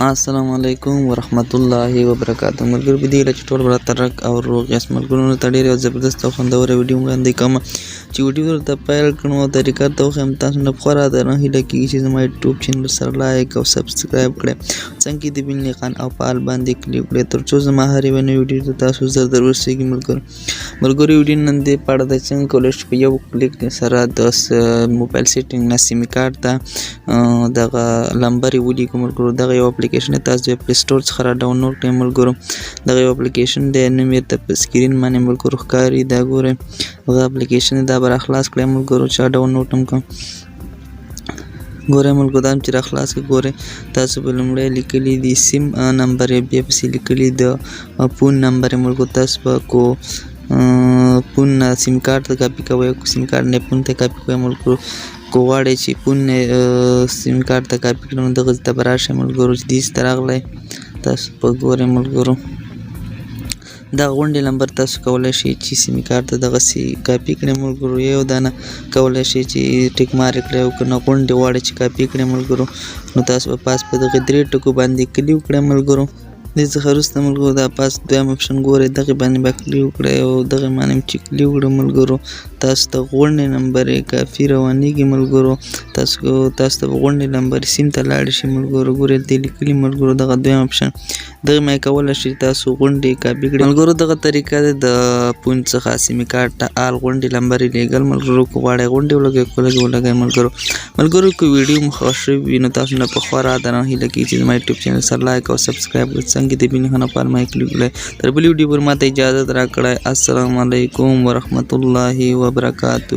السلام علیکم ورحمت الله وبرکاته. ملګرو په دې هیله چې ټول به راته رک او روغ یاست. ملګرو ته ډېره یوه زبردست او خوندوره ویډیو وړاندې کوم چې ویډیو درته پیل کړم او طریقه درته وښیم. تاسو نه پخوا راته نه هیله کېږي چې زما یوټیوب چینل سره لایک او سبسکرایب کړئ، څنګه د بیل نښان او فعال باندې کلیک کړئ تر څو زما هر یوه نوې ویډیو ته تاسو زر در ورسېږي. ملګرو ویډیو نن دې په اړه دی څنګه کولی شو په یو کلیک سره د موبایل سیټنګ نه سیم کارت ته دغه نمبرې ولیږو. ملګرو دغه یو اپلیکیشن تاسو د پلی سټور څخه را ډاونلوډ کړئ. ملګرو دغه یو اپلیکیشن دی، نوم یې ته په سکرین باندې ملګرو ښکاري. دا ګورئ دغه اپلیکیشن دا به راخلاص کړئ ملګرو چې ډاونلوډ هم کړم. ګورئ ملګرو دا چې راخلاص کړئ. ګورئ تاسو به لومړی لیکلي دي سیم نمبر یې، بیا پسې لیکلي د فون نمبر یې. ملګرو تاسو به کو فون نه سیم کارت ته کاپي کوئ، سیم کارت نه فون ته کاپي کوئ. ملګرو که غواړئ چې فون نه سیم کارت ته کاپي کړئ نو دغسې ته به راشئ ملګرو چې دېسې ته راغلی تاسو به ګورئ. ملګرو دغه غونډې نمبر تاسو کولی شئ چې سیم کارت ته دغسې کاپي کړئ. ملګرو یو دانه کولی شئ چې ټیک مارک کړئ، او که نه غونډې غواړئ چې کاپي کړئ ملګرو نو تاسو به پاس په دغې درې ټکو باندې کلیک وکړئ. ملګرو دې څخه وروسته ملګرو دا پاس دویم اپشن ګورئ، دغې باندې به کلیک وکړئ او دغې باندې چې کلیک وکړئ ملګرو تاسو ته غونډې نمبرې کافي روانېږي. ملګرو تاسو ته به غونډې نمبرې سیم ته لاړې شئ. ملګرو ګورئ دې لیکلي ملګرو دغه دویم اپشن دغې ما یې کولی شئ تاسو غونډې کاپي کړئ. ملګرو دغه طریقه دی د فون څخه سیم کارت ته آل غونډې نمبرې لیږل. ملګرو که غواړئ غونډې ولګوئ که ولګوئ. ملګرو که ویډیو مو خوښ شوي وي نو تاسو نه پخوا راته نه هیله کېږي چې زما یوټیوب چینل سره لایک او سبسکرایب کړئ، څنګه د بیل نښان په ما یې کلیک کړئ. تر بلې ویډیو پورې ماته اجازت راکړئ. السلام علیکم ورحمت الله وبرکاته.